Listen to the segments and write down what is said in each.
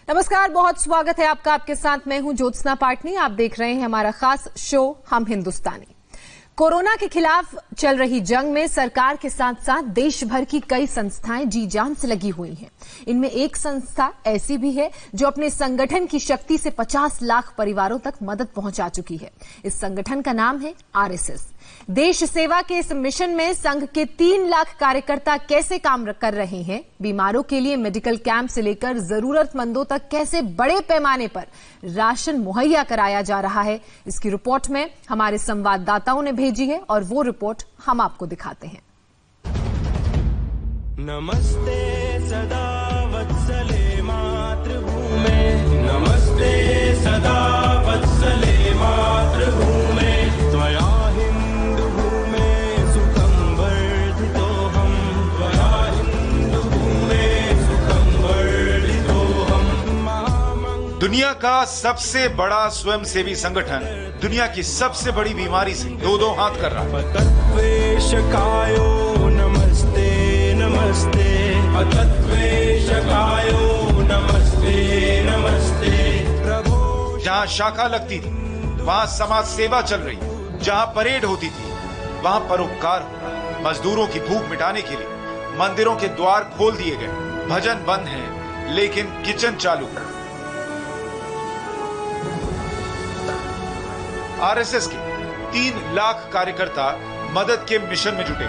नमस्कार, बहुत स्वागत है आपका। आपके साथ मैं हूं ज्योत्सना पाटनी। आप देख रहे हैं हमारा खास शो हम हिंदुस्तानी। कोरोना के खिलाफ चल रही जंग में सरकार के साथ साथ देश भर की कई संस्थाएं जी जान से लगी हुई हैं। इनमें एक संस्था ऐसी भी है जो अपने संगठन की शक्ति से 50 लाख परिवारों तक मदद पहुंचा चुकी है। इस संगठन का नाम है आरएसएस। देश सेवा के इस मिशन में संघ के 3 लाख कार्यकर्ता कैसे काम कर रहे हैं, बीमारों के लिए मेडिकल कैंप से लेकर जरूरतमंदों तक कैसे बड़े पैमाने पर राशन मुहैया कराया जा रहा है, इसकी रिपोर्ट में हमारे संवाददाताओं ने भेजी है और वो रिपोर्ट हम आपको दिखाते हैं। नमस्ते सदा वत्सले मातृभूमे, नमस्ते सदा वत्सले मातृभूमे, त्वया हिंदू भूमे सुखं वर्धितोऽहं, त्वया हिंदू भूमे सुखं वर्धितोऽहं। दुनिया का सबसे बड़ा स्वयंसेवी संगठन दुनिया की सबसे बड़ी बीमारी से दो हाथ कर रहा है। तत्वेशकायो नमस्ते नमस्ते, अतत्वेशकायो नमस्ते नमस्ते प्रभो। जहाँ शाखा लगती थी वहाँ समाज सेवा चल रही, जहाँ परेड होती थी वहाँ परोपकार हो रहा है। मजदूरों की भूख मिटाने के लिए मंदिरों के द्वार खोल दिए गए, भजन बंद हैं लेकिन किचन चालू है। आरएसएस के 3 लाख कार्यकर्ता मदद के मिशन में जुटे।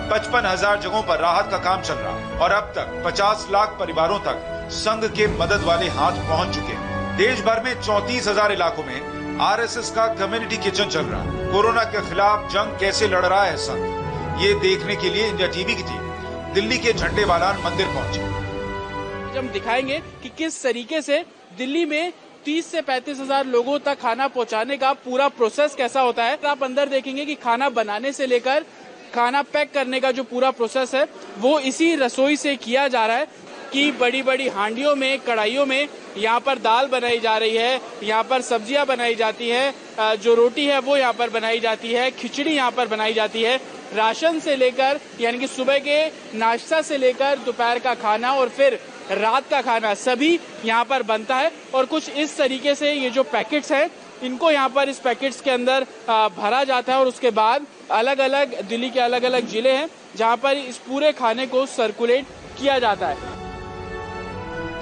55,000 जगहों पर राहत का काम चल रहा है और अब तक 50 लाख परिवारों तक संघ के मदद वाले हाथ पहुंच चुके हैं। देश भर में 34,000 इलाकों में आरएसएस का कम्युनिटी किचन चल रहा है। कोरोना के खिलाफ जंग कैसे लड़ रहा है संघ, ये देखने के लिए इंडिया टीवी की टीम दिल्ली के झंडे वालान मंदिर पहुंची। हम दिखाएंगे कि किस तरीके से दिल्ली में 30 से 35,000 लोगों तक खाना पहुंचाने का पूरा प्रोसेस कैसा होता है। आप अंदर देखेंगे कि खाना बनाने से लेकर खाना पैक करने का जो पूरा प्रोसेस है वो इसी रसोई से किया जा रहा है कि बड़ी बड़ी हांडियों में, कढ़ाइयों में यहाँ पर दाल बनाई जा रही है, यहाँ पर सब्जियां बनाई जाती है, जो रोटी है वो यहाँ पर बनाई जाती है, खिचड़ी यहाँ पर बनाई जाती है। राशन से लेकर यानी कि सुबह के नाश्ता से लेकर दोपहर का खाना और फिर रात का खाना सभी यहाँ पर बनता है। और कुछ इस तरीके से ये जो पैकेट्स हैं इनको यहाँ पर इस पैकेट्स के अंदर भरा जाता है और उसके बाद अलग अलग दिल्ली के अलग अलग जिले हैं जहाँ पर इस पूरे खाने को सर्कुलेट किया जाता है।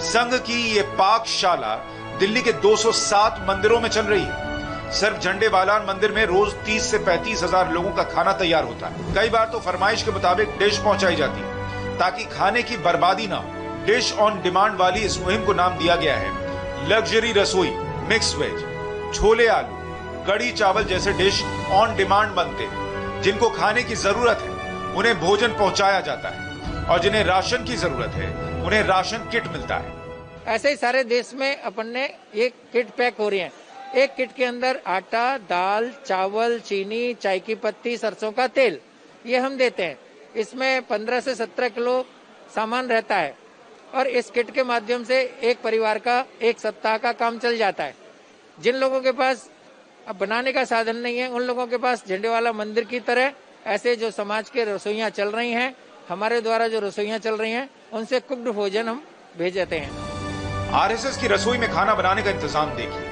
संघ की ये पाकशाला दिल्ली के 207 मंदिरों में चल रही है। सिर्फ झंडे वालान मंदिर में रोज 30 से 35,000 लोगों का खाना तैयार होता है। कई बार तो फरमाइश के मुताबिक डिश पहुंचाई जाती है ताकि खाने की बर्बादी ना हो। डिश ऑन डिमांड वाली इस मुहिम को नाम दिया गया है लग्जरी रसोई। मिक्स वेज, छोले आलू, कड़ी चावल जैसे डिश ऑन डिमांड बनते हैं। जिनको खाने की जरूरत है उन्हें भोजन पहुंचाया जाता है और जिन्हें राशन की जरूरत है उन्हें राशन किट मिलता है। ऐसे ही सारे देश में अपन ने एक किट पैक हो रही है। एक किट के अंदर आटा, दाल, चावल, चीनी, चाय की पत्ती, सरसों का तेल ये हम देते हैं। इसमें 15 से 17 किलो सामान रहता है और इस किट के माध्यम से एक परिवार का एक सप्ताह का काम चल जाता है। जिन लोगों के पास अब बनाने का साधन नहीं है उन लोगों के पास झंडेवाला मंदिर की तरह ऐसे जो समाज के रसोइयाँ चल रही हैं, हमारे द्वारा जो रसोइयाँ चल रही हैं उनसे कुक्ड भोजन हम भेज देते हैं। आरएसएस की रसोई में खाना बनाने का इंतजाम देखिए।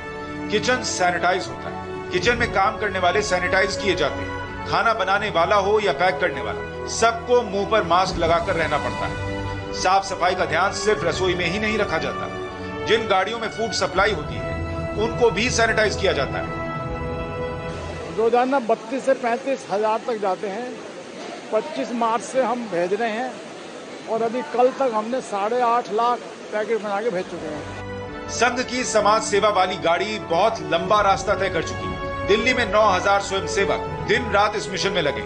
किचन सैनिटाइज होता है। किचन में काम करने वाले सैनिटाइज किए जाते हैं। खाना बनाने वाला हो या पैक करने वाला, सबको मुंह पर मास्क लगाकर रहना पड़ता है। साफ सफाई का ध्यान सिर्फ रसोई में ही नहीं रखा जाता। जिन गाड़ियों में फूड सप्लाई होती है उनको भी सैनिटाइज किया जाता है। रोजाना 32 से 35 हजार तक जाते हैं। 25 मार्च से हम भेज रहे हैं और अभी कल तक हमने 8.5 लाख पैकेट बना के भेज चुके हैं। संघ की समाज सेवा वाली गाड़ी बहुत लंबा रास्ता तय कर चुकी है। दिल्ली में 9,000 स्वयंसेवक दिन रात इस मिशन में लगे।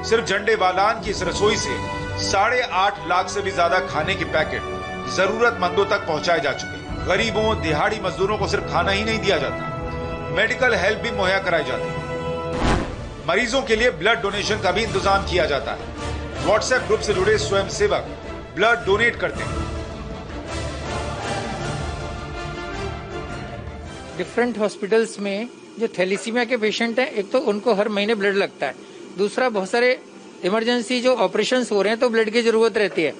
सिर्फ झंडे वालान की इस रसोई से 8.5 लाख से भी ज्यादा खाने के पैकेट जरूरतमंदों तक पहुंचाए जा चुके हैं। गरीबों, दिहाड़ी मजदूरों को सिर्फ खाना ही नहीं दिया जाता, मेडिकल हेल्प भी मुहैया कराई जाती है। मरीजों के लिए ब्लड डोनेशन का भी इंतजाम किया जाता है। व्हाट्सएप ग्रुप से जुड़े स्वयंसेवक ब्लड डोनेट करते हैं। डिफरेंट हॉस्पिटल्स में जो थैलीसीमिया के पेशेंट हैं, एक तो उनको हर महीने ब्लड लगता है, दूसरा बहुत सारे इमरजेंसी जो ऑपरेशंस हो रहे हैं तो ब्लड की जरूरत रहती है।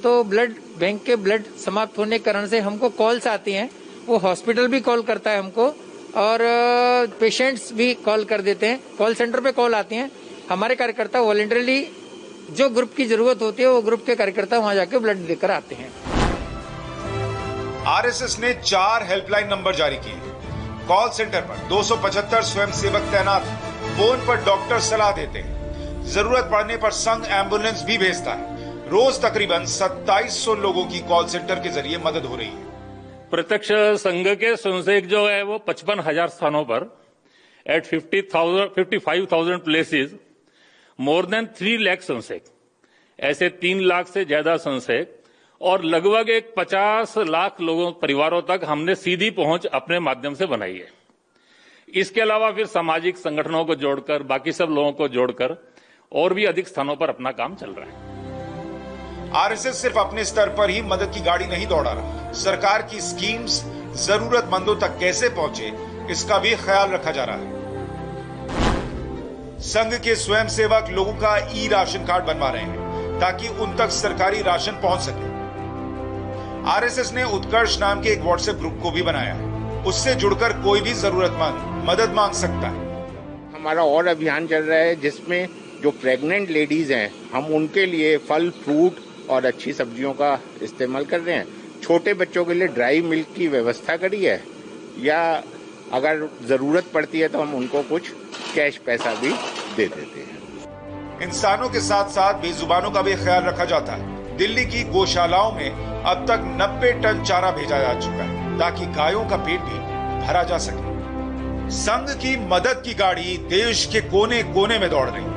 तो ब्लड बैंक के ब्लड समाप्त होने के कारण से हमको कॉल्स आती हैं, वो हॉस्पिटल भी कॉल करता है हमको और पेशेंट्स भी कॉल कर देते हैं। कॉल सेंटर पे कॉल आती हैं, हमारे कार्यकर्ता वॉलंटरली जो ग्रुप की जरूरत होती है वो ग्रुप के कार्यकर्ता वहां जाके ब्लड देकर आते हैं। आरएसएस ने 4 हेल्पलाइन नंबर जारी किए। कॉल सेंटर पर 275 स्वयंसेवक तैनात, फोन पर डॉक्टर सलाह देते हैं। जरूरत पड़ने पर संघ एम्बुलेंस भी भेजता है। रोज तकरीबन 2700 लोगों की कॉल सेंटर के जरिए मदद हो रही है। प्रत्यक्ष संघ के स्वयंसेवक जो है वो 55,000 स्थानों पर at 55,000 places more than 3 lakh स्वयंसेवक, ऐसे 3 लाख से ज्यादा स्वयंसेवक और लगभग एक 50 लाख लोगों परिवारों तक हमने सीधी पहुंच अपने माध्यम से बनाई है। इसके अलावा फिर सामाजिक संगठनों को जोड़कर, बाकी सब लोगों को जोड़कर और भी अधिक स्थानों पर अपना काम चल रहा है। आरएसएस सिर्फ अपने स्तर पर ही मदद की गाड़ी नहीं दौड़ा रहा, सरकार की स्कीम्स जरूरतमंदों तक कैसे पहुंचे इसका भी ख्याल रखा जा रहा है। संघ के स्वयंसेवक लोगों का ई राशन कार्ड बनवा रहे हैं ताकि उन तक सरकारी राशन पहुंच सके। आरएसएस ने उत्कर्ष नाम के एक व्हाट्सएप ग्रुप को भी बनाया है, उससे जुड़कर कोई भी जरूरतमंद मदद मांग सकता है। हमारा और अभियान चल रहा है जिसमें जो प्रेग्नेंट लेडीज हैं हम उनके लिए फल, फ्रूट और अच्छी सब्जियों का इस्तेमाल कर रहे हैं। छोटे बच्चों के लिए ड्राई मिल्क की व्यवस्था करी है, या अगर जरूरत पड़ती है तो हम उनको कुछ कैश पैसा भी दे देते हैं। इंसानों के साथ साथ बेजुबानों का भी ख्याल रखा जाता है। दिल्ली की गौशालाओं में अब तक 90 टन चारा भेजा जा चुका है ताकि गायों का पेट भी भरा जा सके। संघ की मदद की गाड़ी देश के कोने कोने में दौड़ रही है।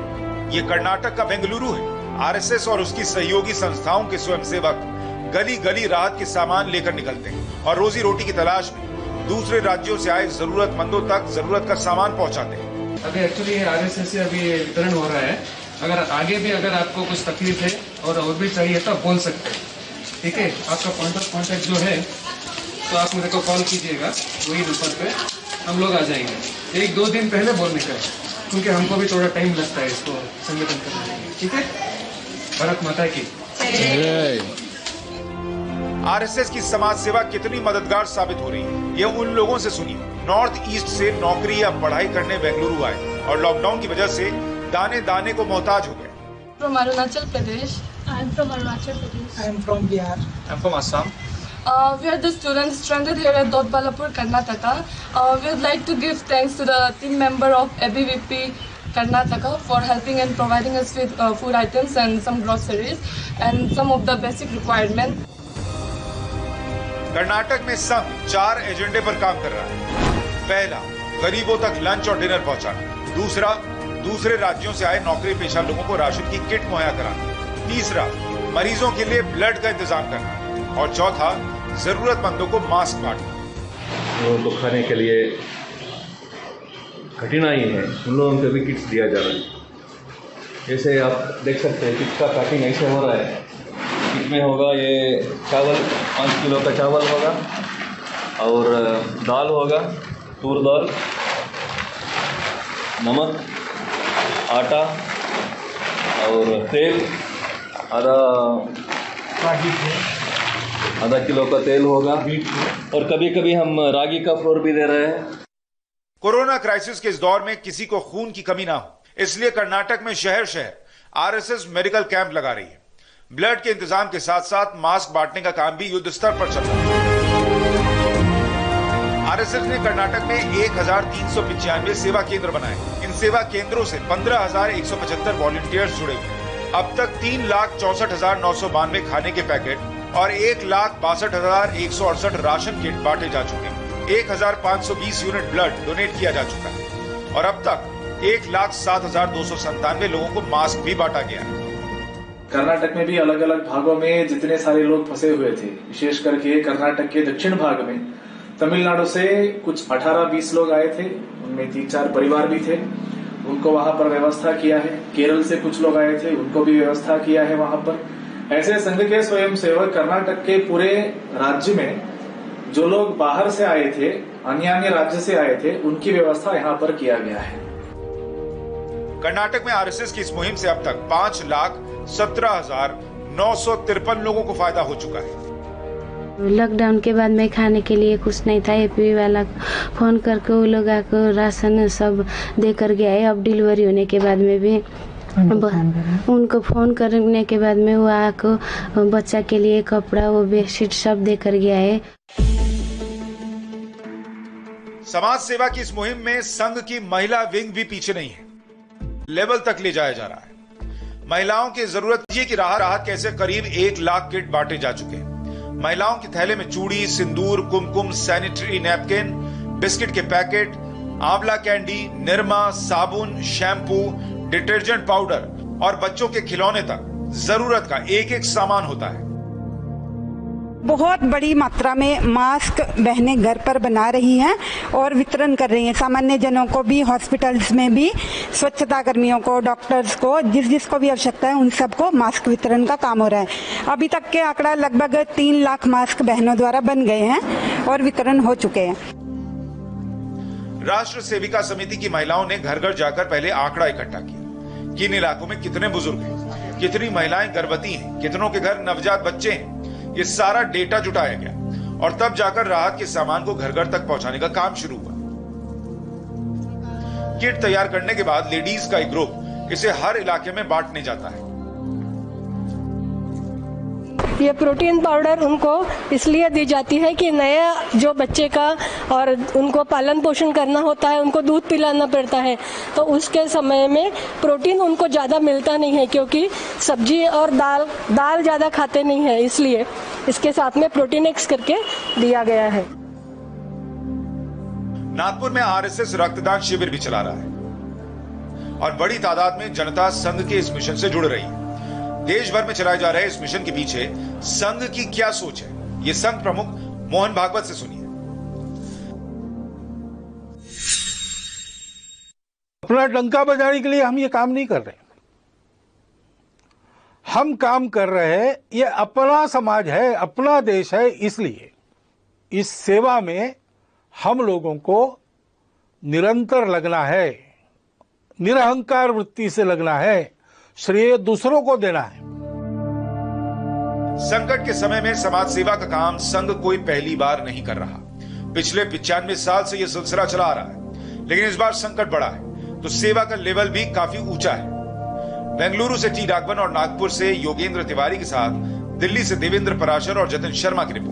ये कर्नाटक का बेंगलुरु है। आरएसएस और उसकी सहयोगी संस्थाओं के स्वयंसेवक गली गली राहत के सामान लेकर निकलते हैं और रोजी रोटी की तलाश में दूसरे राज्यों से आए जरूरतमंदों तक जरूरत का सामान पहुंचाते हैं। अभी एक्चुअली आरएसएस से अभी वितरण हो रहा है। अगर आगे भी अगर आपको कुछ तकलीफ है और भी चाहिए तो आप बोल सकते हैं, ठीक है। आपका पॉइंट ऑफ कॉन्टेक्ट जो है तो आप मेरे को कॉल कीजिएगा, वही नंबर पे हम लोग आ जाएंगे। 1-2 दिन पहले बोलने का, क्योंकि हमको भी थोड़ा टाइम लगता है इसको संगठन करने में, ठीक है। भारत माता की जय। आरएसएस की समाज सेवा कितनी मददगार साबित हो रही है, ये उन लोगों से सुनिए। नॉर्थ ईस्ट से नौकरी या पढ़ाई करने बेंगलुरु आए और लॉकडाउन की वजह से दाने दाने को मोहताज हो गए। From Arunachal Pradesh. I am from Arunachal Pradesh. I am from Bihar. I am from Assam. We are the students stranded here at Dodbalapur, Karnataka. We would like to give thanks to the team member of ABVP Karnataka for helping and providing us with food items and some groceries and some of the basic requirements. Karnataka में संघ 4 एजेंडे पर काम कर रहा है। पहला, गरीबों तक लंच और डिनर पहुंचाना। दूसरा, दूसरे राज्यों से आए नौकरी पेशा लोगों को राशन की किट मुहैया कराना। तीसरा, मरीजों के लिए ब्लड का इंतजाम करना। और चौथा, जरूरतमंदों को मास्क बांटना। लोगों को खाने के लिए कठिनाई है, उन लोगों को भी किट्स दिया जा रहा है। जैसे आप देख सकते हैं किट का पैकिंग ऐसे हो रहा है। किट में होगा ये चावल, 5 किलो का चावल होगा और दाल होगा, तूर दाल, नमक, आटा और तेल, आधा किलो का तेल होगा और कभी कभी हम रागी का फ्लोर भी दे रहे हैं। कोरोना क्राइसिस के इस दौर में किसी को खून की कमी ना हो, इसलिए कर्नाटक में शहर शहर आरएसएस मेडिकल कैंप लगा रही है। ब्लड के इंतजाम के साथ साथ मास्क बांटने का काम भी युद्ध स्तर पर चल रहा है। आरएसएस ने कर्नाटक में 1395 सेवा केंद्र बनाए। इन सेवा केंद्रों से 15,175 वॉलंटियर्स जुड़े हुए। अब तक 3,64,992 खाने के पैकेट और 1,62,168 राशन किट बांटे जा चुके हैं। 1,520 यूनिट ब्लड डोनेट किया जा चुका है और अब तक 1,07,297 लोगों को मास्क भी बांटा गया है। कर्नाटक में भी अलग अलग भागों में जितने सारे लोग फंसे हुए थे, विशेष करके कर्नाटक के दक्षिण भाग में तमिलनाडु से कुछ 18-20 लोग आए थे, उनमें 3-4 परिवार भी थे, उनको वहां पर व्यवस्था किया है। केरल से कुछ लोग आए थे, उनको भी व्यवस्था किया है वहां पर। ऐसे संघ के स्वयंसेवक कर्नाटक के पूरे राज्य में जो लोग बाहर से आए थे, अन्य राज्य से आए थे, उनकी व्यवस्था यहाँ पर किया गया है। कर्नाटक में आरएसएस की इस मुहिम से अब तक 5,17,9 953 लोगों को फायदा हो चुका है। लॉकडाउन के बाद में खाने के लिए कुछ नहीं था। एपी वाला फोन करके वो लोग आकर राशन सब दे कर गया है। अब डिलीवरी होने के बाद में भी उनको फोन करने के बाद में वो आकर बच्चा के लिए कपड़ा वो बेडशीट सब दे कर गया है। समाज सेवा की इस मुहिम में संघ की महिला विंग भी पीछे नहीं है। लेवल तक ले जाया जा रहा है। महिलाओं की जरूरत ये कि राहत कैसे करीब 1 लाख किट बांटे जा चुके हैं। महिलाओं के थैले में चूड़ी, सिंदूर, कुमकुम, सैनिटरी नैपकिन, बिस्किट के पैकेट, आंवला कैंडी, निरमा, साबुन, शैम्पू, डिटर्जेंट पाउडर और बच्चों के खिलौने तक जरूरत का एक सामान होता है। बहुत बड़ी मात्रा में मास्क बहनें घर पर बना रही हैं और वितरण कर रही हैं। सामान्य जनों को भी, हॉस्पिटल्स में भी, स्वच्छता कर्मियों को, डॉक्टर्स को, जिसको भी आवश्यकता है उन सबको मास्क वितरण का काम हो रहा है। अभी तक के आंकड़ा लगभग 3 लाख मास्क बहनों द्वारा बन गए हैं और वितरण हो चुके हैं। राष्ट्र सेविका समिति की महिलाओं ने घर घर जाकर पहले आंकड़ा इकट्ठा किया। किन इलाकों में कितने बुजुर्ग हैं, कितनी महिलाएं गर्भवती हैं, कितनों के घर नवजात बच्चे हैं, ये सारा डेटा जुटाया गया और तब जाकर राहत के सामान को घर घर तक पहुंचाने का काम शुरू हुआ। किट तैयार करने के बाद लेडीज का एक ग्रुप इसे हर इलाके में बांटने जाता है। ये प्रोटीन पाउडर उनको इसलिए दी जाती है कि नया जो बच्चे का और उनको पालन पोषण करना होता है, उनको दूध पिलाना पड़ता है, तो उसके समय में प्रोटीन उनको ज़्यादा मिलता नहीं है क्योंकि सब्जी और दाल ज़्यादा खाते नहीं है, इसलिए इसके साथ में प्रोटीन एक्स करके दिया गया है। नागपुर में आरएसएस रक्तदान शिविर भी चला रहा है और बड़ी तादाद में जनता संघ के इस मिशन से जुड़ रही है। देश भर में चलाए जा रहे इस मिशन के पीछे संघ की क्या सोच है, ये संघ प्रमुख मोहन भागवत से सुनिए। अपना डंका बजाने के लिए हम ये काम नहीं कर रहे। हम काम कर रहे हैं, ये अपना समाज है, अपना देश है, इसलिए इस सेवा में हम लोगों को निरंतर लगना है, निरहंकार वृत्ति से लगना है, श्रेय दूसरों को देना है। संकट के समय में समाज सेवा का काम संघ कोई पहली बार नहीं कर रहा। पिछले 95 साल से यह सिलसिला चला आ रहा है, लेकिन इस बार संकट बढ़ा है तो सेवा का लेवल भी काफी ऊंचा है। बेंगलुरु से टी राघवन और नागपुर से योगेंद्र तिवारी के साथ दिल्ली से देवेंद्र पराशर और जतिन शर्मा की रिपोर्ट।